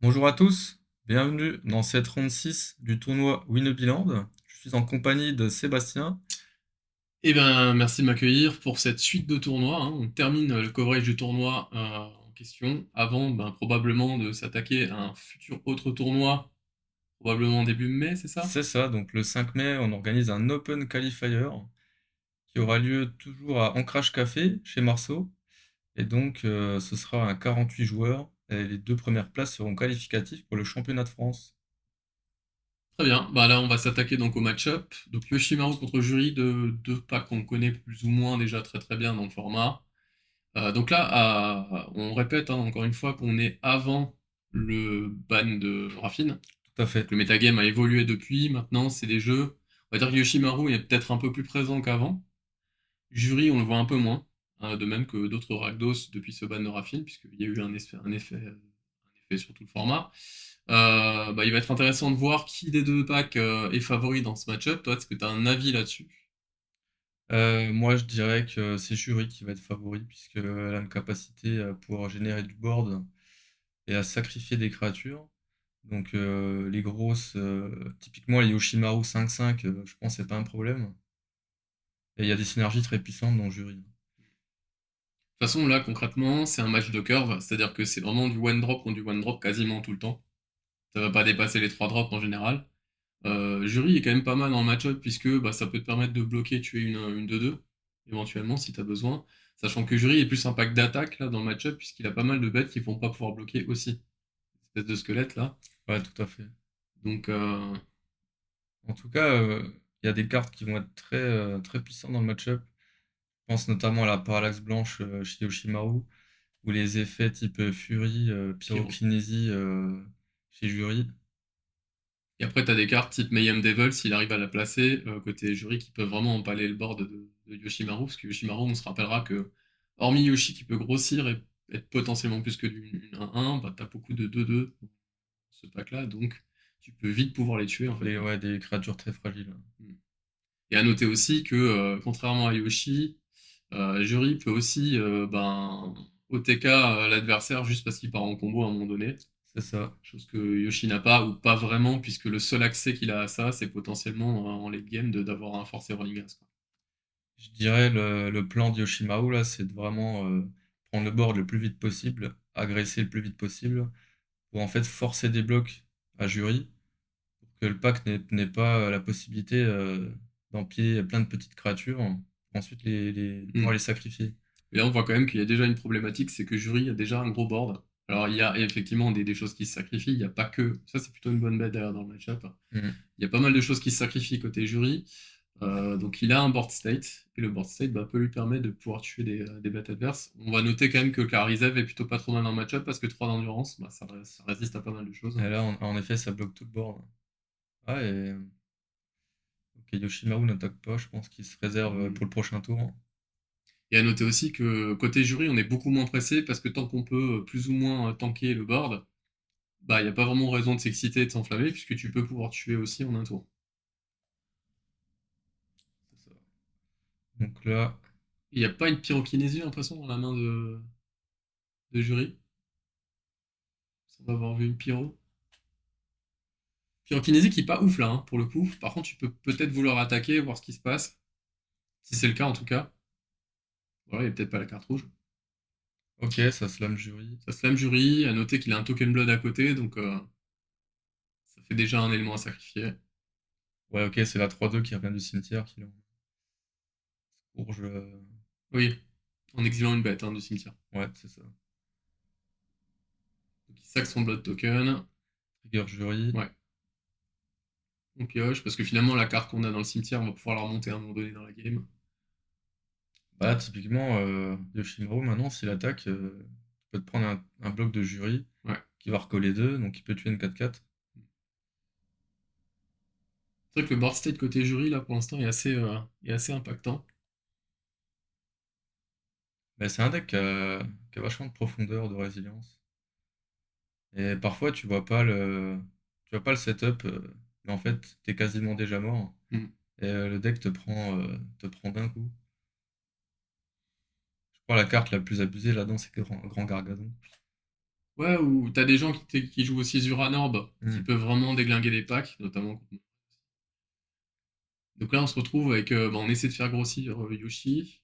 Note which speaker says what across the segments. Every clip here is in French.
Speaker 1: Bonjour à tous, bienvenue dans cette ronde 6 du tournoi Winnowland. Je suis en compagnie de Sébastien.
Speaker 2: Eh ben, merci de m'accueillir pour cette suite de tournois, hein. On termine le coverage du tournoi en question avant probablement de s'attaquer à un futur autre tournoi, probablement début mai, c'est ça?
Speaker 1: C'est ça, donc le 5 mai, on organise un Open Qualifier qui aura lieu toujours à Ancrage Café chez Marceau. Et donc, ce sera un 48 joueurs et les deux premières places seront qualificatives pour le championnat de France.
Speaker 2: Très bien, bah là on va s'attaquer donc au match-up. Donc Yoshimaru contre Jury, de deux packs qu'on connaît plus ou moins déjà très très bien dans le format. Donc là, on répète hein, encore une fois qu'on est avant le ban de Raffine.
Speaker 1: Tout à fait.
Speaker 2: Le metagame a évolué depuis, maintenant c'est des jeux. On va dire que Yoshimaru est peut-être un peu plus présent qu'avant. Jury, on le voit un peu moins, hein, de même que d'autres Rakdos depuis ce ban de Raffine, puisqu'il y a eu un effet sur tout le format. Il va être intéressant de voir qui des deux packs est favori dans ce match-up. Toi, est-ce que tu as un avis là-dessus?
Speaker 1: Moi, je dirais que c'est Jury qui va être favori puisqu'elle a une capacité à pouvoir générer du board et à sacrifier des créatures. Donc les grosses, typiquement les Yoshimaru 5-5, je pense que c'est pas un problème. Et il y a des synergies très puissantes dans le jury.
Speaker 2: De toute façon, là, concrètement, c'est un match de curve, c'est-à-dire que c'est vraiment du one drop contre du one drop quasiment tout le temps. Ça va pas dépasser les 3 drops en général. Jury est quand même pas mal dans le match-up puisque ça peut te permettre de bloquer, tuer une 2-2, éventuellement si tu as besoin. Sachant que Jury est plus un pack d'attaque là dans le match-up puisqu'il a pas mal de bêtes qui vont pas pouvoir bloquer aussi. Espèce de squelette là.
Speaker 1: Ouais, tout à fait.
Speaker 2: Donc
Speaker 1: En tout cas, il y a des cartes qui vont être très puissantes dans le match-up. Je pense notamment à la Parallaxe Blanche chez Yoshimaru, ou les effets type Fury,
Speaker 2: Pyro.
Speaker 1: Pyrokinésie chez Jury.
Speaker 2: Et après tu as des cartes type Mayhem Devil s'il arrive à la placer côté Jury qui peuvent vraiment empaler le board de Yoshimaru. Parce que Yoshimaru, on se rappellera que hormis Yoshi qui peut grossir et être potentiellement plus que du 1-1, t'as beaucoup de 2-2 dans ce pack là, donc tu peux vite pouvoir les tuer en fait.
Speaker 1: Ouais, des créatures très fragiles.
Speaker 2: Mm. Et à noter aussi que, contrairement à Yoshi, Jury peut aussi OTK l'adversaire juste parce qu'il part en combo à un moment donné.
Speaker 1: C'est ça.
Speaker 2: Chose que Yoshi n'a pas, ou pas vraiment, puisque le seul accès qu'il a à ça, c'est potentiellement en late game d'avoir un force rolling as, quoi.
Speaker 1: Je dirais le plan de Yoshimaru là, c'est de vraiment prendre le board le plus vite possible, agresser le plus vite possible, pour en fait forcer des blocs à Jury que le pack n'ait pas la possibilité d'empiler plein de petites créatures, pour ensuite pouvoir
Speaker 2: Hmm.
Speaker 1: les sacrifier.
Speaker 2: Et là, on voit quand même qu'il y a déjà une problématique, c'est que Jury a déjà un gros board. Alors, il y a effectivement des choses qui se sacrifient, il n'y a pas que. Ça, c'est plutôt une bonne bête d'ailleurs dans le match-up.
Speaker 1: Mhm.
Speaker 2: Il y a pas mal de choses qui se sacrifient côté Jury. Donc il a un board state, et le board state peut lui permettre de pouvoir tuer des bêtes adverses. On va noter quand même que Karizev est plutôt pas trop mal dans le match-up parce que 3 d'endurance, ça résiste à pas mal de choses.
Speaker 1: Et là, en effet, ça bloque tout le board. Ah, et ok, Yoshimaru n'attaque pas, je pense qu'il se réserve
Speaker 2: Hmm.
Speaker 1: pour le prochain tour.
Speaker 2: Et à noter aussi que côté jury, on est beaucoup moins pressé parce que tant qu'on peut plus ou moins tanker le board, il n'y a pas vraiment raison de s'exciter et de s'enflammer puisque tu peux pouvoir tuer aussi en un tour.
Speaker 1: C'est ça. Donc là,
Speaker 2: Il n'y a pas une pyrokinésie, j'ai l'impression, dans la main de jury. On va avoir vu une pyro. Pyrokinésie qui est pas ouf là, hein, pour le coup. Par contre, tu peux peut-être vouloir attaquer, voir ce qui se passe. Si c'est le cas en tout cas. Voilà, il n'y a peut-être pas la carte rouge.
Speaker 1: ok, ça slam Jury.
Speaker 2: Ça slam jury, à noter qu'il a un token blood à côté, donc ça fait déjà un élément à sacrifier.
Speaker 1: Ouais, ok, c'est la 3-2 qui revient du cimetière, qui courge.
Speaker 2: Oui, en exilant une bête hein, du cimetière.
Speaker 1: Ouais, c'est ça.
Speaker 2: Donc il sac son blood token.
Speaker 1: Trigger Jury.
Speaker 2: Ouais, on pioche, parce que finalement la carte qu'on a dans le cimetière, on va pouvoir la remonter à un moment donné dans la game.
Speaker 1: Bah, typiquement, Yoshimaru, maintenant, s'il attaque, tu peux te prendre un bloc de Jury
Speaker 2: Ouais.
Speaker 1: qui va recoller deux, donc il peut tuer une 4-4.
Speaker 2: C'est vrai que le board state côté jury, là, pour l'instant, est assez impactant.
Speaker 1: Mais c'est un deck qui a vachement de profondeur, de résilience. Et parfois, tu vois pas le setup, mais en fait, t'es quasiment déjà mort.
Speaker 2: Mm.
Speaker 1: Et le deck te prend d'un coup. Je crois la carte la plus abusée là-dedans, c'est Grand Gargadon.
Speaker 2: Ouais, ou t'as des gens qui jouent aussi Zuranorb, qui
Speaker 1: Hmm.
Speaker 2: peuvent vraiment déglinguer des packs, notamment contre moi. Donc là, on se retrouve avec. On essaie de faire grossir Yoshi,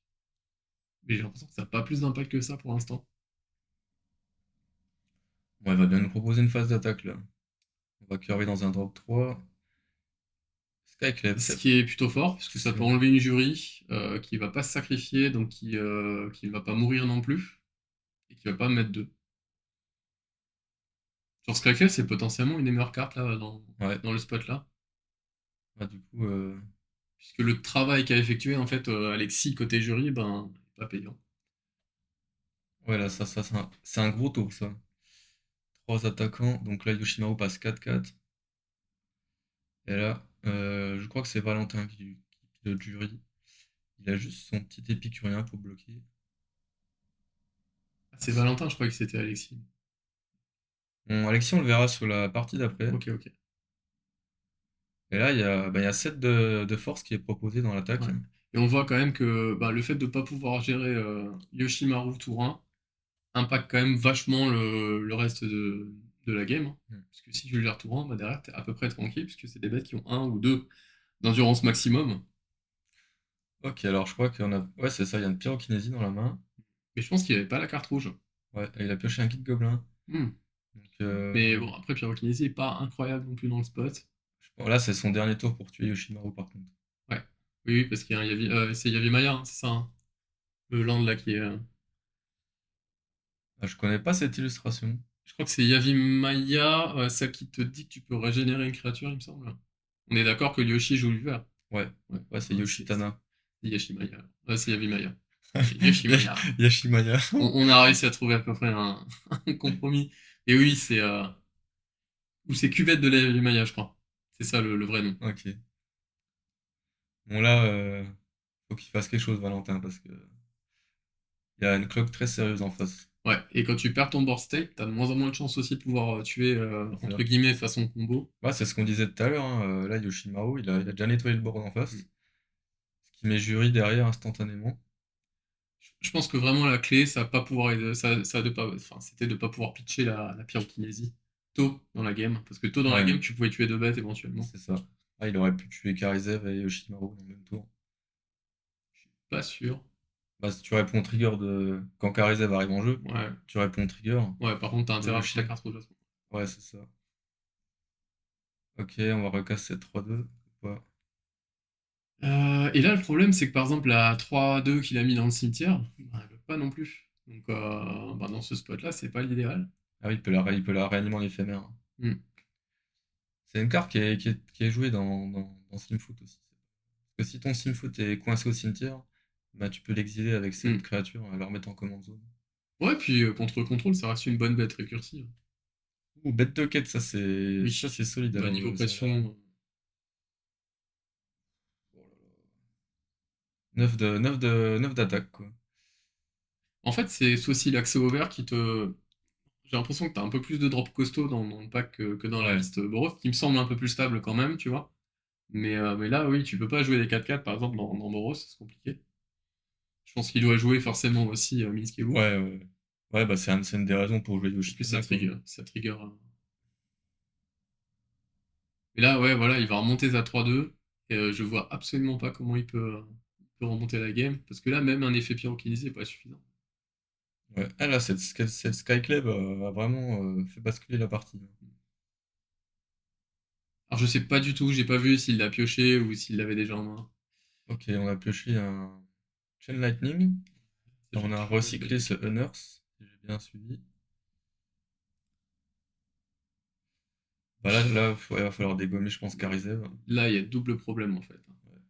Speaker 2: mais j'ai l'impression que ça n'a pas plus d'impact que ça pour l'instant.
Speaker 1: Bon, elle va bien nous proposer une phase d'attaque là. On va curver dans un drop 3. Skyclap,
Speaker 2: Ce qui est plutôt fort, parce que ça
Speaker 1: c'est
Speaker 2: peut enlever une jury qui va pas se sacrifier, donc qui ne va pas mourir non plus, et qui va pas mettre deux. Sur Skyfall, c'est potentiellement une des meilleures cartes là,
Speaker 1: ouais.
Speaker 2: dans le spot là,
Speaker 1: Bah, du coup,
Speaker 2: puisque le travail qu'a effectué en fait Alexis côté jury, ben, est pas payant.
Speaker 1: ouais, là, ça c'est un gros tour ça. Trois attaquants, donc là Yoshimaru passe 4-4. Et là, je crois que c'est Valentin qui pilote jury. Il a juste son petit épicurien pour bloquer.
Speaker 2: Ah, c'est Valentin, je crois que c'était Alexis.
Speaker 1: Bon, Alexis, on le verra sur la partie d'après.
Speaker 2: Ok, ok.
Speaker 1: Et là, il y a 7 de force qui est proposé dans l'attaque.
Speaker 2: Ouais. Et on voit quand même que bah, le fait de ne pas pouvoir gérer Yoshimaru tour 1 impacte quand même vachement le reste de la game, hein.
Speaker 1: Hmm.
Speaker 2: Parce que si tu le gères tour 1, bah, derrière, t'es à peu près tranquille, puisque c'est des bêtes qui ont un ou 2 d'endurance maximum.
Speaker 1: Ok, alors je crois qu'on a. Ouais, c'est ça, il y a une pyrokinésie dans la main.
Speaker 2: Mais je pense qu'il n'y avait pas la carte rouge.
Speaker 1: Ouais, et il a pioché un kit gobelin.
Speaker 2: Hmm.
Speaker 1: Donc,
Speaker 2: Mais bon, après, Pyrokinésie n'est pas incroyable non plus dans le spot.
Speaker 1: là, c'est son dernier tour pour tuer Yoshimaru par contre.
Speaker 2: Ouais. Oui, oui, parce qu'il y a un c'est Yavimaya, hein, c'est ça, hein, le land là qui est.
Speaker 1: Ah, je connais pas cette illustration.
Speaker 2: Je crois que c'est Yavimaya, celle qui te dit que tu peux régénérer une créature, il me semble. On est d'accord que Yoshi joue l'hiver.
Speaker 1: Ouais,
Speaker 2: Ouais,
Speaker 1: ouais, c'est
Speaker 2: ouais, c'est
Speaker 1: Yoshitana.
Speaker 2: Yashimaya. Ouais, c'est Yavimaya. Yoshimaya.
Speaker 1: Yashimaya.
Speaker 2: On a réussi à trouver à peu près un compromis. Et oui, c'est. Ou c'est Cuvette de la Yavimaya, je crois. C'est ça le vrai nom.
Speaker 1: Ok. Bon, là, faut qu'il fasse quelque chose, Valentin, parce que il y a une cloque très sérieuse en face.
Speaker 2: Ouais, et quand tu perds ton board state, t'as de moins en moins de chances aussi de pouvoir tuer,
Speaker 1: C'est
Speaker 2: entre
Speaker 1: ça.
Speaker 2: guillemets, façon combo.
Speaker 1: Ouais, c'est ce qu'on disait tout à l'heure, hein. Là, Yoshimaru, il a déjà nettoyé le board en
Speaker 2: Mm.
Speaker 1: face. Ce qui met Jury derrière instantanément.
Speaker 2: Je pense que vraiment la clé, ça pas pouvoir, ça de pas, enfin, c'était de pas pouvoir pitcher la pyrokinésie tôt dans la game. Parce que tôt dans la
Speaker 1: Ouais,
Speaker 2: game, tu pouvais tuer deux bêtes éventuellement.
Speaker 1: c'est ça. Ah, il aurait pu tuer Karizev et Yoshimaru dans le même tour.
Speaker 2: Pas sûr.
Speaker 1: Bah, si tu réponds au trigger de. Quand Karizev arrive en jeu,
Speaker 2: Ouais.
Speaker 1: tu réponds au trigger
Speaker 2: Ouais, par contre, t'as
Speaker 1: de
Speaker 2: intérêt à faire ta
Speaker 1: Yoshi.
Speaker 2: carte rouge à ce
Speaker 1: Ouais, c'est ça. Ok, on va recasser 3-2. Ouais.
Speaker 2: Et là, le problème, c'est que par exemple, la 3-2 qu'il a mis dans le cimetière, bah, elle veut pas non plus. Donc, bah, dans ce spot-là, c'est pas l'idéal.
Speaker 1: Ah oui, il peut la réanimer en éphémère.
Speaker 2: Hmm.
Speaker 1: C'est une carte qui est jouée dans Simfoot aussi. Parce que si ton Simfoot est coincé au cimetière, bah, tu peux l'exiler avec
Speaker 2: Hmm.
Speaker 1: cette créature et la remettre en command zone.
Speaker 2: Ouais, puis contre contrôle, ça reste une bonne bête récursive.
Speaker 1: Ouh, bête de quête,
Speaker 2: Oui.
Speaker 1: ça c'est solide
Speaker 2: Bah,
Speaker 1: alors
Speaker 2: niveau
Speaker 1: ça.
Speaker 2: pression.
Speaker 1: 9 d'attaque quoi.
Speaker 2: En fait, c'est aussi l'accès au vert qui te. J'ai l'impression que t'as un peu plus de drop costaud dans le pack que dans la
Speaker 1: Ouais.
Speaker 2: liste Boros, qui me semble un peu plus stable quand même, tu vois. Mais là, oui, tu peux pas jouer des 4-4 par exemple dans Boros, c'est compliqué. Je pense qu'il doit jouer forcément aussi Minsk et Wu.
Speaker 1: Ouais, ouais. Ouais, bah c'est une des raisons pour jouer
Speaker 2: En plus,
Speaker 1: Yoshitana quoi.
Speaker 2: ça trigger. Et là, ouais, voilà, il va remonter à 3-2. Et je vois absolument pas comment il peut remonter la game. Parce que là, même un effet pyrokinésie est pas suffisant.
Speaker 1: Ouais. Ah là, cette Skyclave a vraiment fait basculer la partie.
Speaker 2: Alors, je sais pas du tout, j'ai pas vu s'il l'a pioché ou s'il l'avait déjà en main.
Speaker 1: Ok, on a pioché un Chain Lightning.
Speaker 2: Ça, j'ai
Speaker 1: On a
Speaker 2: aucune idée, bête
Speaker 1: recyclé
Speaker 2: de
Speaker 1: ce
Speaker 2: quête.
Speaker 1: Unearth, si j'ai bien suivi. Bah là, ouais, va falloir dégommer, je pense, Karizev.
Speaker 2: Là, il y a double problème en fait.
Speaker 1: Ouais.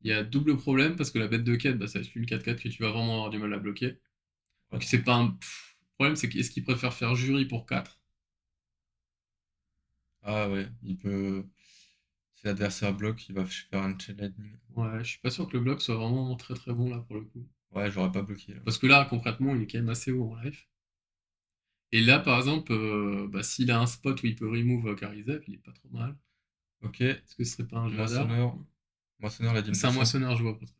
Speaker 2: Il y a double problème parce que la bête de quête, bah, ça reste une 4-4 que tu vas vraiment avoir du mal à bloquer.
Speaker 1: Ouais,
Speaker 2: Donc
Speaker 1: non.
Speaker 2: c'est pas un problème, c'est qu'est-ce qu'il préfère faire jury pour 4?
Speaker 1: Ah ouais, il peut. Si l'adversaire bloque, il va faire un Chain Lightning.
Speaker 2: Ouais, je suis pas sûr que le bloc soit vraiment très très bon là pour le coup.
Speaker 1: Ouais, j'aurais pas bloqué là.
Speaker 2: Parce que là, concrètement, il est quand même assez haut en life. Et là, par exemple, bah, s'il a un spot où il peut remove Karizev, il est pas trop mal.
Speaker 1: Ok,
Speaker 2: Est-ce que ce serait pas un jeu hasard?
Speaker 1: Moissonneur. Moissonneur, la dîme
Speaker 2: C'est
Speaker 1: de
Speaker 2: un
Speaker 1: sang.
Speaker 2: moissonneur, je vois pas trop.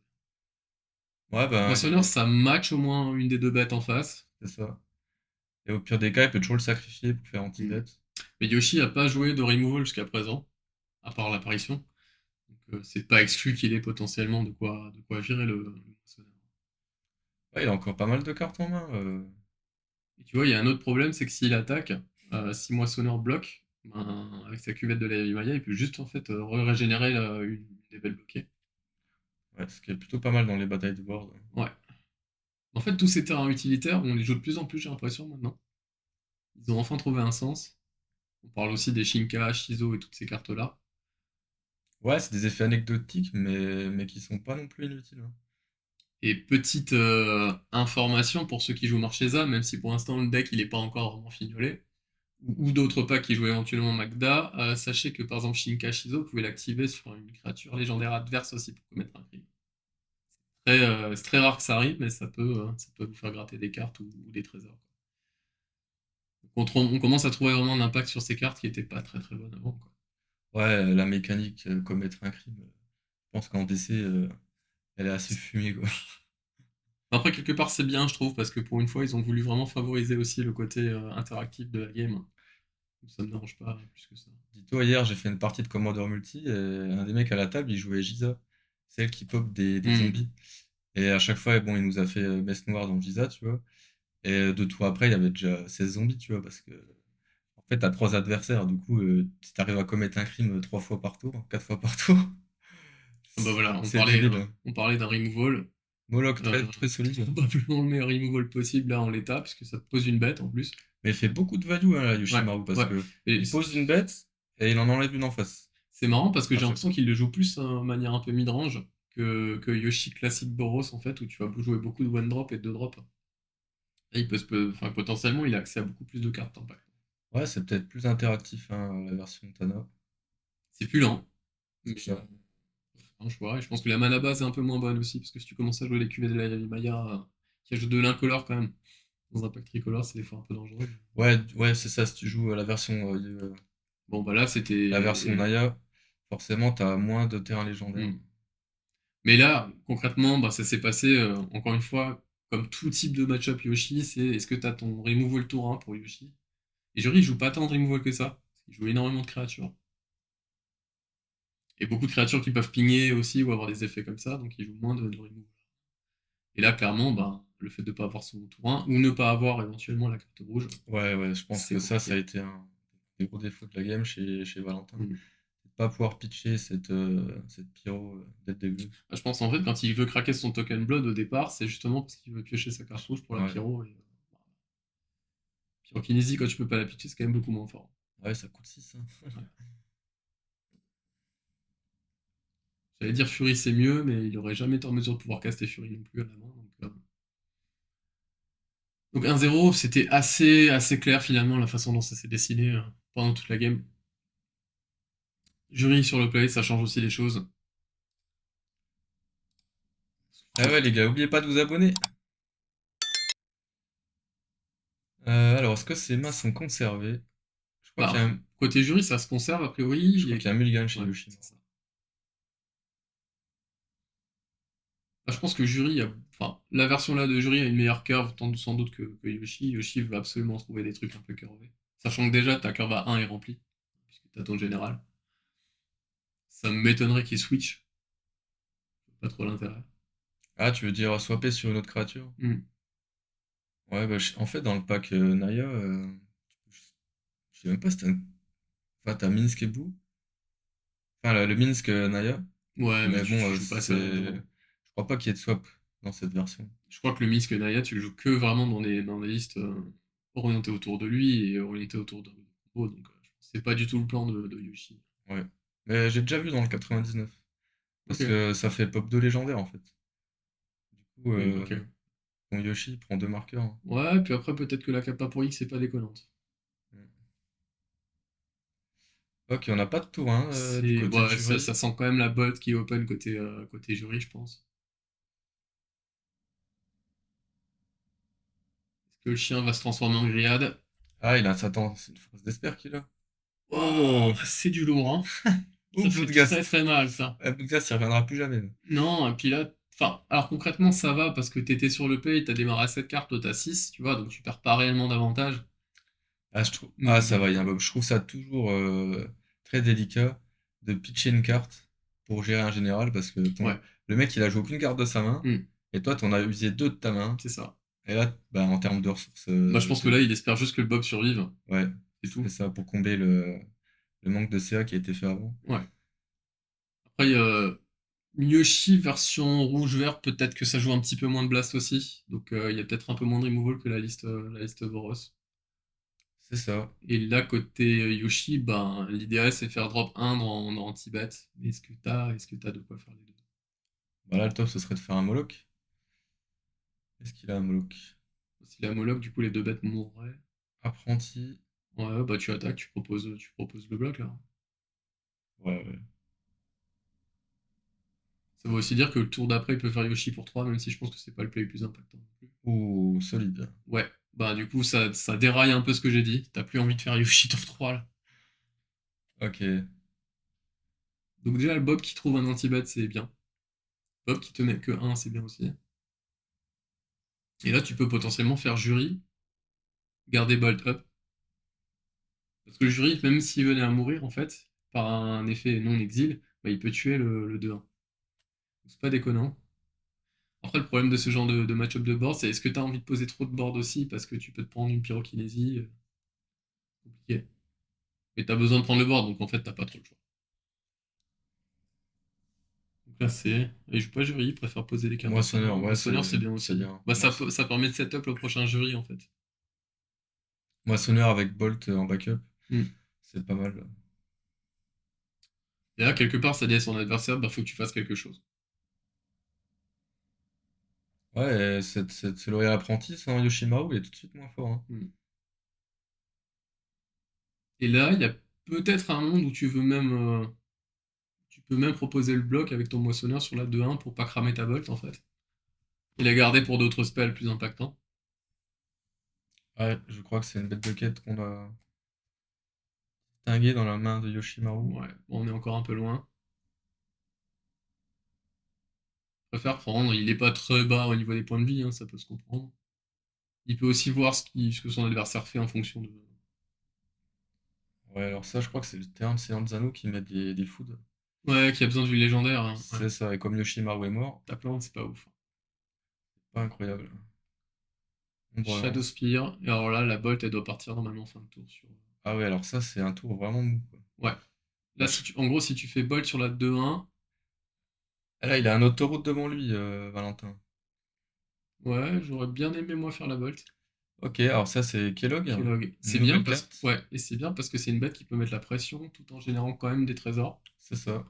Speaker 1: Ouais, ben,
Speaker 2: Moissonneur, ça match au moins une des deux bêtes en face.
Speaker 1: c'est ça. Et au pire des cas, il peut toujours le sacrifier pour faire
Speaker 2: Mm.
Speaker 1: anti-bet.
Speaker 2: Mais Yoshi a pas joué de removal jusqu'à présent, à part l'apparition. Donc c'est pas exclu qu'il ait potentiellement de quoi virer le moissonneur.
Speaker 1: Ouais, il a encore pas mal de cartes en main.
Speaker 2: Et tu vois, il y a un autre problème, c'est que s'il attaque, si moissonneur bloque, ben, avec sa cuvette de la Maya, il peut juste en fait régénérer une des belles bloquées.
Speaker 1: Ouais, ce qui est plutôt pas mal dans les batailles de board.
Speaker 2: Ouais. En fait, tous ces terrains utilitaires, on les joue de plus en plus, j'ai l'impression maintenant. Ils ont enfin trouvé un sens. On parle aussi des Shinka, Shizo et toutes ces cartes-là.
Speaker 1: Ouais, c'est des effets anecdotiques, mais qui sont pas non plus inutiles, hein.
Speaker 2: Et petite information pour ceux qui jouent Marchesa, même si pour l'instant le deck il est pas encore vraiment fignolé, ou d'autres packs qui jouent éventuellement Magda, sachez que par exemple Shinka Shizo, vous pouvez l'activer sur une créature légendaire adverse aussi pour commettre un crime. C'est très rare que ça arrive, mais ça peut vous faire gratter des cartes ou des trésors. On commence à trouver vraiment l'impact sur ces cartes qui n'étaient pas très très bonnes avant, quoi.
Speaker 1: Ouais, la mécanique, commettre un crime, je pense qu'en DC, elle est assez fumée, quoi.
Speaker 2: Après, quelque part, c'est bien, je trouve, parce que pour une fois, ils ont voulu vraiment favoriser aussi le côté interactif de la game. Donc, ça me dérange pas plus que ça.
Speaker 1: Dis-toi, hier, j'ai fait une partie de Commander Multi, et un des mecs à la table, il jouait Giza, celle qui pop des
Speaker 2: Hmm.
Speaker 1: zombies. Et à chaque fois, bon, il nous a fait messe noire dans Giza, tu vois. Et deux tours après, il y avait déjà 16 zombies, tu vois, parce que en fait, t'as trois adversaires, du coup, si t'arrives à commettre un crime trois fois par tour, quatre fois par tour,
Speaker 2: Ah bah voilà,
Speaker 1: c'est débile, hein.
Speaker 2: on parlait d'un removal.
Speaker 1: Moloch,
Speaker 2: Euh,
Speaker 1: très, très solide, hein.
Speaker 2: Probablement le meilleur removal possible là en l'état, puisque ça te pose une bête en plus.
Speaker 1: Mais il fait beaucoup de value, hein, là,
Speaker 2: Ouais,
Speaker 1: Yoshimaru, parce
Speaker 2: ouais.
Speaker 1: que
Speaker 2: Et
Speaker 1: il pose une bête et il en enlève une en face,
Speaker 2: c'est marrant parce que
Speaker 1: à
Speaker 2: j'ai
Speaker 1: chaque
Speaker 2: l'impression
Speaker 1: fois.
Speaker 2: qu'il le joue plus de manière un peu mid-range que Yoshi classique Boros en fait, où tu vas jouer beaucoup de one drop et de 2 drop. Et enfin, potentiellement, il a accès à beaucoup plus de cartes d'impact.
Speaker 1: Ouais, c'est peut-être plus interactif, hein, la version Tana.
Speaker 2: C'est plus lent, mais
Speaker 1: C'est ça.
Speaker 2: un choix. Et je pense que la mana base est un peu moins bonne aussi, parce que si tu commences à jouer les cuvées de la Maya qui ajoutent de l'incolore quand même, dans un pack tricolore, c'est des fois un peu dangereux.
Speaker 1: Ouais, ouais, c'est ça, si tu joues
Speaker 2: Bon, bah là,
Speaker 1: la version
Speaker 2: c'était.
Speaker 1: Naya, forcément, t'as moins de terrain légendaire.
Speaker 2: Hmm. Mais là, concrètement, bah, ça s'est passé, encore une fois, comme tout type de match-up Yoshi, c'est est-ce que tu as ton removal tour 1 pour Yoshi? Et Jury, il joue pas tant de removal que ça. Il joue énormément de créatures. Et beaucoup de créatures qui peuvent pigner aussi ou avoir des effets comme ça, donc il joue moins de removal. Et là, clairement, bah, le fait de ne pas avoir son tour 1, ou ne pas avoir éventuellement la carte rouge,
Speaker 1: Ouais, ouais, je pense
Speaker 2: c'est
Speaker 1: que ça a
Speaker 2: compliqué.
Speaker 1: été un des gros défauts de la game chez Valentin.
Speaker 2: Hmm.
Speaker 1: C'est de pas pouvoir pitcher cette pyro dès le début.
Speaker 2: Bah, je pense en fait, quand il veut craquer son token Blood au départ, c'est justement parce qu'il veut piocher sa carte rouge pour la
Speaker 1: Ouais,
Speaker 2: pyro. Et, pyrokinésie, quand tu peux pas la pitcher, c'est quand même beaucoup moins fort.
Speaker 1: ouais, ça coûte 6, hein.
Speaker 2: Ouais. J'allais dire Fury c'est mieux, mais il aurait jamais été en mesure de pouvoir caster Fury non plus à la main. Donc 1-0, c'était assez clair finalement la façon dont ça s'est dessiné pendant toute la game. Jury sur le play, ça change aussi les choses.
Speaker 1: Ah ouais, les gars, oubliez pas de vous abonner. Alors, est-ce que ces mains sont conservées? Je crois qu'il y a
Speaker 2: Bah,
Speaker 1: un,
Speaker 2: côté jury, ça se conserve a
Speaker 1: je
Speaker 2: priori.
Speaker 1: crois qu'il y a un mulligan chez
Speaker 2: Ouais,
Speaker 1: Yoshino.
Speaker 2: c'est ça. Bah, je pense que jury, enfin, la version là de jury a une meilleure curve, sans doute que Yoshi. Yoshi va absolument trouver des trucs un peu curvés. Sachant que déjà ta curve à 1 est remplie, puisque t'as ton général. Ça m'étonnerait qu'il switch. Pas trop l'intérêt.
Speaker 1: Ah, tu veux dire swapper sur une autre créature?
Speaker 2: Hmm.
Speaker 1: Ouais, bah, en fait, dans le pack Naya, je sais même pas si t'as enfin, t'as Minsk et Boo. Enfin, le Minsk Naya.
Speaker 2: Ouais, mais
Speaker 1: Mais bon,
Speaker 2: tu joues pas ça
Speaker 1: je
Speaker 2: là-dedans.
Speaker 1: crois pas qu'il y ait de swap dans cette version.
Speaker 2: Je crois que le Misk Naya, tu le joues que vraiment dans des listes orientées autour de lui et orientées autour de combo, donc je pense que c'est pas du tout le plan de Yoshi.
Speaker 1: Ouais. Mais j'ai déjà vu dans le 99.
Speaker 2: Ok,
Speaker 1: Parce que ça fait pop 2 légendaire en fait. Du coup,
Speaker 2: oui, ok.
Speaker 1: ton Yoshi prend deux marqueurs, hein.
Speaker 2: Ouais, puis après, peut-être que la capa pour X, c'est pas déconnante.
Speaker 1: Mm. Ok, on n'a pas de tour hein, du côté de
Speaker 2: Ouais,
Speaker 1: jury.
Speaker 2: ça sent quand même la botte qui est open côté jury, je pense. Est-ce que le chien va se transformer en grillade?
Speaker 1: Ah, il a Satan, c'est une phrase d'espère qu'il a.
Speaker 2: Oh,
Speaker 1: Oh!
Speaker 2: c'est du lourd, hein.
Speaker 1: Ou
Speaker 2: Ça fait très
Speaker 1: Bloodgast.
Speaker 2: très mal, ça.
Speaker 1: Bloodgast, il reviendra plus jamais.
Speaker 2: Non, et puis là, Enfin, alors concrètement, ça va parce que t'étais sur le pay, t'as démarré à 7 cartes, toi t'as 6, tu vois, donc tu perds pas réellement d'avantage.
Speaker 1: Ah,
Speaker 2: Mais
Speaker 1: ça va, il y a un bug. Je trouve ça toujours très délicat de pitcher une carte pour gérer un général parce que
Speaker 2: ouais,
Speaker 1: le mec il a joué aucune carte de sa main
Speaker 2: hmm,
Speaker 1: et toi t'en as usé deux de ta main.
Speaker 2: c'est ça.
Speaker 1: Et là, bah, en termes de ressources,
Speaker 2: Moi, je pense que là, il espère juste que le Bob survive,
Speaker 1: ouais,
Speaker 2: c'est tout.
Speaker 1: c'est ça pour combler le manque de CA qui a été fait avant.
Speaker 2: Ouais. Après, Yoshi version rouge-vert, peut-être que ça joue un petit peu moins de blast aussi. Donc il y a peut-être un peu moins de removal que la liste Boros.
Speaker 1: C'est ça.
Speaker 2: Et là, côté Yoshi, ben, l'idéal c'est faire drop 1 dans anti-bet. Mais est-ce que t'as de quoi faire les deux?
Speaker 1: Bah là, le top ce serait de faire un Moloch. Est-ce qu'il a un Moloch?
Speaker 2: Si la Moloch, du coup, les deux bêtes mourraient.
Speaker 1: Apprenti.
Speaker 2: Ouais, bah tu attaques, tu proposes le bloc là.
Speaker 1: Ouais, ouais.
Speaker 2: Ça veut aussi dire que le tour d'après, il peut faire Yoshi pour 3, même si je pense que c'est pas le play le plus impactant non plus.
Speaker 1: Ouh, solide.
Speaker 2: Ouais, bah du coup, ça déraille un peu ce que j'ai dit. T'as plus envie de faire Yoshi tour 3 là.
Speaker 1: Ok.
Speaker 2: Donc déjà, le Bob qui trouve un anti-bat, c'est bien. Bob qui te met que 1, c'est bien aussi. Et là, tu peux potentiellement faire jury, garder Bolt up. Parce que le jury, même s'il venait à mourir, en fait, par un effet non-exil, bah, il peut tuer le 2-1. Donc c'est pas déconnant. Après, le problème de ce genre de match-up de board, c'est est-ce que tu as envie de poser trop de board aussi parce que tu peux te prendre une pyrokinésie compliqué. Et tu as besoin de prendre le board, donc en fait, t'as pas trop le choix. Donc là, c'est. Et je joue pas jury, il préfère poser des cartes de sa
Speaker 1: Moissonneur,
Speaker 2: main.
Speaker 1: ouais,
Speaker 2: Moissonneur, c'est bien
Speaker 1: c'est
Speaker 2: aussi.
Speaker 1: bien.
Speaker 2: Bah, ça permet de setup le prochain jury, en fait.
Speaker 1: Moissonneur avec Bolt en backup,
Speaker 2: Hmm.
Speaker 1: c'est pas mal.
Speaker 2: Et là, quelque part, ça dit à son adversaire, bah, faut que tu fasses quelque chose.
Speaker 1: Ouais, ce loyal apprenti sans Yoshimaru, il est tout de suite moins fort, hein.
Speaker 2: Hmm. Et là, il y a peut-être un monde où tu peux même proposer le bloc avec ton moissonneur sur la 2-1 pour pas cramer ta bolt, en fait. Et la garder pour d'autres spells plus impactants.
Speaker 1: Ouais, je crois que c'est une bête de quête qu'on a distinguée dans la main de Yoshimaru.
Speaker 2: Ouais, bon, on est encore un peu loin. Je préfère prendre, il est pas très bas au niveau des points de vie, hein, ça peut se comprendre. Il peut aussi voir ce que son adversaire fait en fonction de.
Speaker 1: Ouais, alors ça, je crois que c'est le terrain de Seigneur Zano qui met des foods.
Speaker 2: Ouais, qui a besoin du légendaire, hein. Ouais.
Speaker 1: C'est ça, et comme Yoshimaru est mort,
Speaker 2: Ta plante, c'est pas ouf.
Speaker 1: pas incroyable. On
Speaker 2: Shadow
Speaker 1: relance.
Speaker 2: Spear, et alors là, la bolt, elle doit partir normalement fin de tour sur.
Speaker 1: Ah ouais, alors ça, c'est un tour vraiment mou, quoi.
Speaker 2: Ouais.
Speaker 1: Bah,
Speaker 2: Là, en gros, si tu fais bolt sur la 2-1,
Speaker 1: ah là, il a un autoroute devant lui, Valentin.
Speaker 2: ouais, j'aurais bien aimé moi faire la bolt.
Speaker 1: Ok, alors ça, c'est Kellogg,
Speaker 2: Kellogg.
Speaker 1: une
Speaker 2: C'est bien
Speaker 1: nouvelle
Speaker 2: parce
Speaker 1: carte.
Speaker 2: ouais, et c'est bien parce que c'est une bête qui peut mettre la pression tout en générant quand même des trésors.
Speaker 1: C'est ça.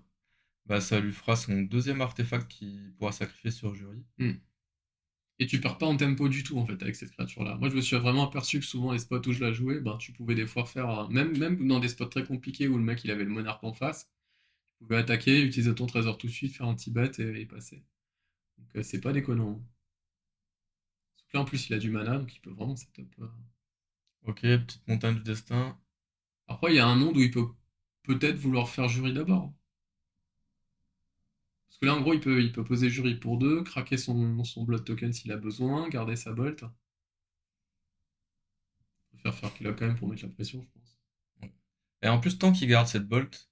Speaker 1: Bah, ça lui fera son deuxième artefact qu'il pourra sacrifier sur Jury.
Speaker 2: Hmm. Et tu perds pas en tempo du tout en fait avec cette créature-là. Moi je me suis vraiment aperçu que souvent les spots où je la jouais, ben, tu pouvais des fois faire, même dans des spots très compliqués où le mec il avait le monarque en face, tu pouvais attaquer, utiliser ton trésor tout de suite, faire un petit bet et passer. Donc c'est pas déconnant, hein. Sauf que là en plus il a du mana donc il peut vraiment setup.
Speaker 1: Ok, petite montagne du destin.
Speaker 2: Après il y a un monde où il peut peut-être vouloir faire jury d'abord. Parce que là en gros il peut poser jury pour 2, craquer son blood token s'il a besoin, garder sa bolt. Faire qu'il a quand même pour mettre la pression je pense.
Speaker 1: Ouais. Et en plus, tant qu'il garde cette bolt,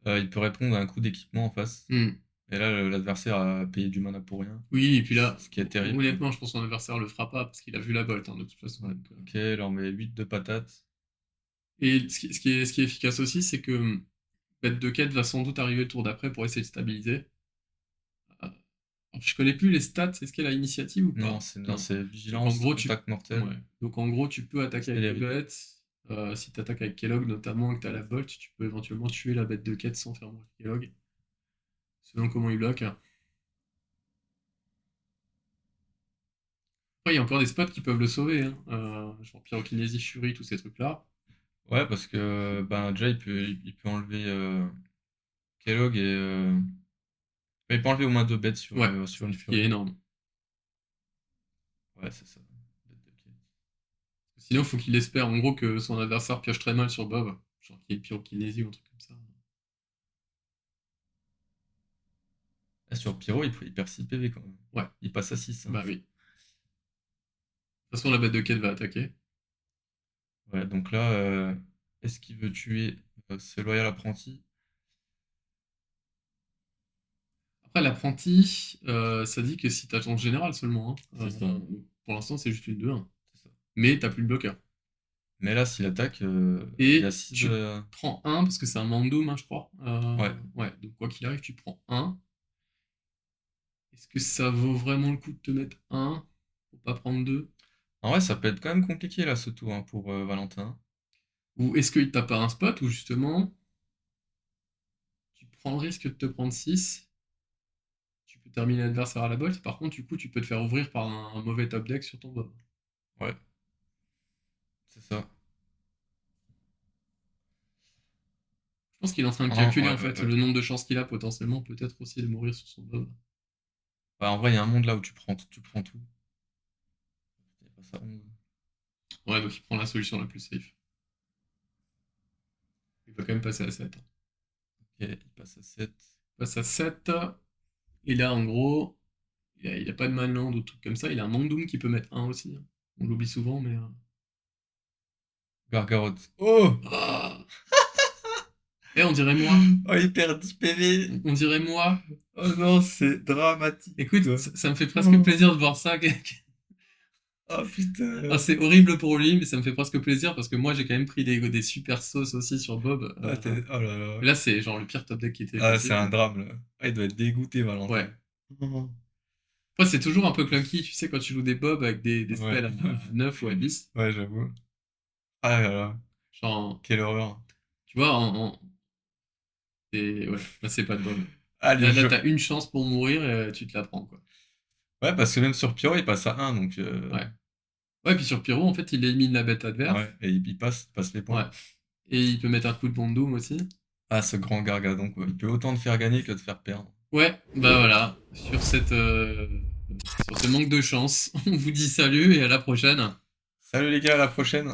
Speaker 1: il peut répondre à un coup d'équipement en face.
Speaker 2: Hmm.
Speaker 1: Et là, l'adversaire a payé du mana pour rien.
Speaker 2: Oui, et puis là,
Speaker 1: Ce qui est terrible, quoi.
Speaker 2: honnêtement, je pense que son adversaire le fera pas parce qu'il a vu la bolt hein, de toute façon.
Speaker 1: Ouais.
Speaker 2: Donc,
Speaker 1: Ok, alors on met 8 de patates.
Speaker 2: et ce qui est efficace aussi, c'est que bête de quête va sans doute arriver le tour d'après pour essayer de stabiliser. Alors, je connais plus les stats, est-ce qu'elle a initiative ou
Speaker 1: Non,
Speaker 2: pas?
Speaker 1: non,
Speaker 2: Non.
Speaker 1: c'est
Speaker 2: Donc en
Speaker 1: vigilance,
Speaker 2: gros,
Speaker 1: contact mortel,
Speaker 2: ouais. Donc en gros, tu peux attaquer avec les
Speaker 1: célérité.
Speaker 2: bêtes. Si tu attaques avec Kellogg notamment et que tu as la bolt, tu peux éventuellement tuer la bête de quête sans faire mourir Kellogg, selon comment il bloque. Après, il y a encore des spots qui peuvent le sauver, hein. Genre pyrokinésie, furie, tous ces trucs-là.
Speaker 1: Ouais, parce que ben, déjà, il peut enlever Kellogg et. Il peut enlever au moins deux bêtes
Speaker 2: Ouais,
Speaker 1: sur une
Speaker 2: ce qui est
Speaker 1: furie.
Speaker 2: énorme.
Speaker 1: Ouais, c'est ça. Bête de quête.
Speaker 2: Sinon, faut qu'il espère en gros que son adversaire pioche très mal sur Bob. Genre qu'il y ait pyrokinésie ou un truc comme ça.
Speaker 1: Ah, sur Pyro, il perd 6 PV quand même.
Speaker 2: Ouais,
Speaker 1: Il passe à 6, hein.
Speaker 2: bah oui. De toute façon, la bête de quête va attaquer.
Speaker 1: Ouais, donc là, est-ce qu'il veut tuer ce loyal apprenti?
Speaker 2: Après, l'apprenti, ça dit que si t'as ton général seulement, hein.
Speaker 1: C'est ça,
Speaker 2: Pour l'instant, c'est juste une 2-1.
Speaker 1: c'est ça.
Speaker 2: Mais t'as plus de bloqueur.
Speaker 1: Mais là, s'il attaque, il y a
Speaker 2: Et
Speaker 1: 6
Speaker 2: tu
Speaker 1: de...
Speaker 2: prends un, parce que c'est un Mandoum, hein, je crois.
Speaker 1: Ouais.
Speaker 2: Ouais, donc quoi qu'il arrive, tu prends un. Est-ce que ça vaut vraiment le coup de te mettre un pour pas prendre deux?
Speaker 1: En vrai, ça peut être quand même compliqué là ce tour hein, pour Valentin.
Speaker 2: Ou est-ce qu'il t'a pas un spot où justement tu prends le risque de te prendre 6, tu peux terminer l'adversaire à la bolt, par contre, du coup, tu peux te faire ouvrir par un mauvais top deck sur ton bob.
Speaker 1: Ouais, c'est ça.
Speaker 2: Je pense qu'il est en train de
Speaker 1: Ah,
Speaker 2: calculer
Speaker 1: ouais,
Speaker 2: en
Speaker 1: ouais,
Speaker 2: fait
Speaker 1: ouais.
Speaker 2: le nombre de chances qu'il a potentiellement, peut-être aussi de mourir sur son bob.
Speaker 1: Bah, en vrai, il y a un monde là où tu prends tout. Il passe à 11.
Speaker 2: Ouais, donc il prend la solution la plus safe. Il va quand même passer à 7.
Speaker 1: Ok, il passe à 7.
Speaker 2: Il passe à 7. Et là, en gros, il a pas de Manland ou trucs comme ça. Il a un Mandoum qui peut mettre un aussi, hein. On l'oublie souvent, mais.
Speaker 1: Gargarotte. Oh!
Speaker 2: Ah. Eh, on dirait moi.
Speaker 1: Oh, il perd 10 PV!
Speaker 2: On dirait moi.
Speaker 1: Oh non, c'est dramatique,
Speaker 2: Écoute,
Speaker 1: quoi.
Speaker 2: ça me fait presque
Speaker 1: Oh,
Speaker 2: plaisir de voir ça.
Speaker 1: oh,
Speaker 2: Ah,
Speaker 1: putain.
Speaker 2: c'est horrible pour lui, mais ça me fait presque plaisir parce que moi j'ai quand même pris des super sauces aussi sur Bob.
Speaker 1: Ah, oh là là.
Speaker 2: Et là, c'est genre le pire top deck qui était
Speaker 1: Ah, c'est un
Speaker 2: possible.
Speaker 1: drame là. Ah, il doit être dégoûté,
Speaker 2: Ouais.
Speaker 1: Valentin. Oh.
Speaker 2: Après, c'est toujours un peu clunky, tu sais, quand tu joues des Bob avec des
Speaker 1: Ouais,
Speaker 2: spells à 9 ou à 10.
Speaker 1: ouais, j'avoue. Ah là là,
Speaker 2: Genre,
Speaker 1: quelle horreur.
Speaker 2: tu vois, ouais, là, c'est pas de Bob.
Speaker 1: Ah, les
Speaker 2: Là,
Speaker 1: jeux.
Speaker 2: t'as une chance pour mourir et tu te la prends, quoi.
Speaker 1: Ouais, parce que même sur Pyro, il passe à 1, donc
Speaker 2: Ouais. Ouais, puis sur Pyro, en fait, il élimine la bête adverse.
Speaker 1: ouais, et il passe les
Speaker 2: Ouais.
Speaker 1: points.
Speaker 2: Et il peut mettre un coup de bombe Doom aussi.
Speaker 1: Ah, ce grand gargadon, quoi. Il peut autant te faire gagner que te faire perdre.
Speaker 2: Ouais, bah voilà. Sur ce manque de chance, on vous dit salut et à la prochaine.
Speaker 1: Salut les gars, à la prochaine!